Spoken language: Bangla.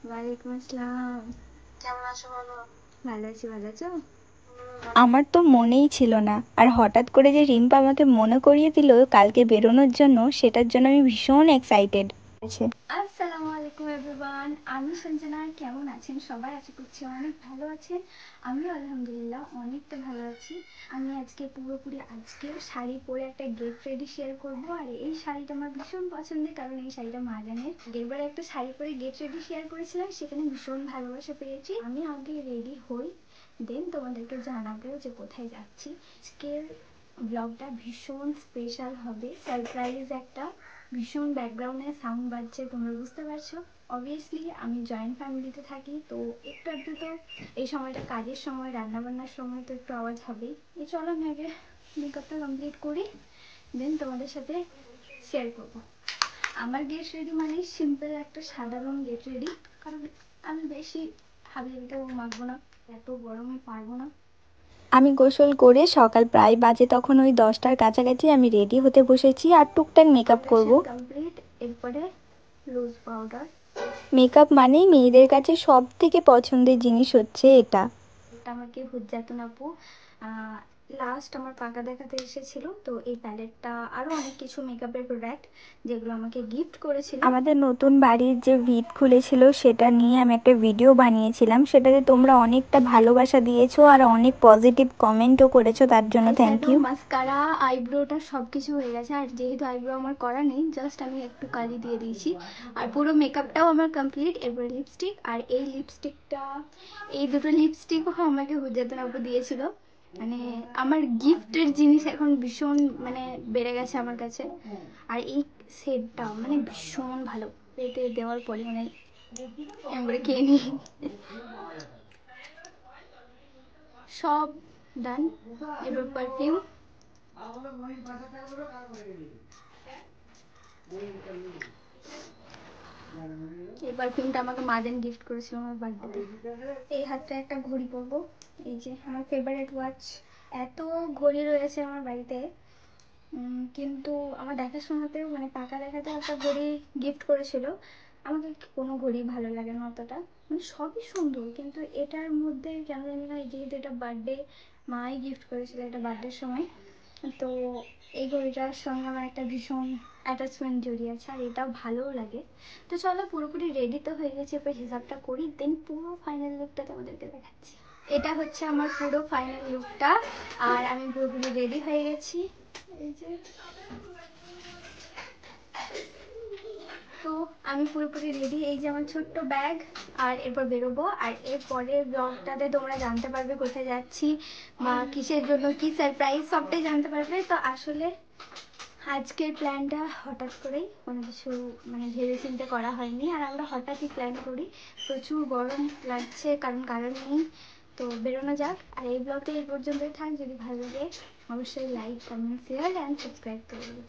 ওয়ালাইকুম আসসালাম। কেমন আছো বলো? ভালো আছি, ভালো আছো? আমার তো মনেই ছিল না, আর হঠাৎ করে যে রিম্পা আমাকে মনে করিয়ে দিল কালকে বেরোনোর জন্য, সেটার জন্য আমি ভীষণ এক্সাইটেড আছে। আসসালামু আলাইকুম এভরিওয়ান, আমি সঞ্জনা। কেমন আছেন সবাই? আশা করছি অনেক ভালো আছেন। আমিও আলহামদুলিল্লাহ অনেকটা ভালো আছি। আমি আজকে পুরোপুরি শাড়ি পরে একটা গেট রেডি শেয়ার করবো। আর এই শাড়িটা আমার ভীষণ পছন্দের, কারণ এই শাড়িটা মাজানের। আগেরবার একটা শাড়ি পরে গেট রেডি শেয়ার করেছিলাম, সেখানে ভীষণ ভালোবাসা পেয়েছি। আমি আগে রেডি হই, দেন তোমাদেরকে জানাবো যে কোথায় যাচ্ছি। আজকের ব্লগটা ভীষণ স্পেশাল হবে, সারপ্রাইজ একটা। ভীষণ ব্যাকগ্রাউন্ডে সাউন্ড বাজছে, তোমরা বুঝতে পারছো। অবভিয়াসলি আমি জয়েন্ট ফ্যামিলিতে থাকি, তো একটু একটু তো এই সময়টা কাজের সময়, রান্নাবান্নার সময় তো একটু আওয়াজ হবেই। এই চলো আমি আগে মেকআপটা কমপ্লিট করি, দেন তোমাদের সাথে শেয়ার করবো। আমার গেট রেডি মানে সিম্পল একটা সাধারণ গেট রেডি, কারণ আমি বেশি হাবিজাবিটাও মাখবো না, এত গরমে পারবো না। আমি গোসল করে সকাল প্রায় বাজে তখন ওই 10টার কাছাকাছি আমি রেডি হতে বসেছি আর টুকটাক মেকআপ করব। ফাউন্ডেশন কমপ্লিট, এরপরে রোজ পাউডার। মেকআপ মানেই মেয়েদের কাছে সব থেকে পছন্দের জিনিস হচ্ছে এটা। এটা আমাকে হুজ্জাতুন আপু লাস্ট আমার পাকা দেখাতে এসেছিল, তো এই প্যালেটটা আরও অনেক কিছু মেকআপের প্রোডাক্ট যেগুলো আমাকে গিফট করেছিল। আমাদের নতুন বাড়ির যে ভিত খুলেছিল সেটা নিয়ে আমি একটা ভিডিও বানিয়েছিলাম, সেটাতে তোমরা অনেকটা ভালোবাসা দিয়েছো আর অনেক পজিটিভ কমেন্টও করেছো, তার জন্য থ্যাংক ইউ। মাস্কারা, আইব্রোটা সব কিছু হয়ে গেছে। আর যেহেতু আইব্রো আমার করা নেই, জাস্ট আমি একটু কালি দিয়ে দিয়েছি। আর পুরো মেকআপটাও আমার কমপ্লিট। এরপর লিপস্টিক, আর এই লিপস্টিকটা, এই দুটো লিপস্টিকও আমাকে হুজ্জাতুন আপু দিয়েছিল। মানে আমার গিফটের জিনিস এখন ভীষণ মানে বেড়ে গেছে আমার কাছে। আর এই সেটটা মানে ভীষণ ভালো, পেটে দেওয়ার পরে মানে আমরা খেয়ে নিই। সব ডান। এবার পারফিউম। এই পারফিউমটা আমাকে মাদেন গিফট করেছিল আমার বার্থডেতে। এই হাতটা একটা ঘড়ি পরবো, এই যে আমার ফেভারিট ওয়াচ। এত ঘড়ি রয়েছে আমার বাড়িতে, কিন্তু আমার দেখাশোনাতেও মানে পাকা দেখাতেও একটা ঘড়ি গিফট করেছিল। আমাকে কোনো ঘড়ি ভালো লাগে না অতটা, মানে সবই সুন্দর, কিন্তু এটার মধ্যে কেন জানি না, যেহেতু এটা বার্থডে, মাই গিফট করেছিল এটা বার্থডের সময়, তো এই ঘড়িটার সঙ্গে আমার একটা ভীষণ অ্যাটাচমেন্ট জড়িয়ে আছে, আর এটাও ভালোও লাগে। তো চলো, পুরোপুরি রেডি তো হয়ে গেছে, এবার হিসাবটা করি, দেন পুরো ফাইনাল লুকটা তোমাদেরকে দেখাচ্ছি। এটা হচ্ছে আমার পুরো ফাইনাল লুকটা, আর আমি পুরোপুরি রেডি হয়ে গেছি। এই যে, তো আমি পুরোপুরি রেডি। এই যে আমার ছোট্ট ব্যাগ, আর এরপর বেরোবো। আর এরপরে ব্লগটাতে তোমরা জানতে পারবে কোথায় যাচ্ছি বা কিসের জন্য, কি সারপ্রাইজ, সবটাই জানতে পারবে। তো আসলে আজকের প্ল্যানটা হঠাৎ করেই, কোনো কিছু মানে ভেবে চিন্তে করা হয়নি, আর আমরা হঠাৎই প্ল্যান করি। প্রচুর গরম লাগছে, কারণ নেই। তো বেরোনো যাক। আর এই ব্লগটা এই পর্যন্তই থাক। যদি ভালো লাগে অবশ্যই like, comment, share and subscribe করে দেবে।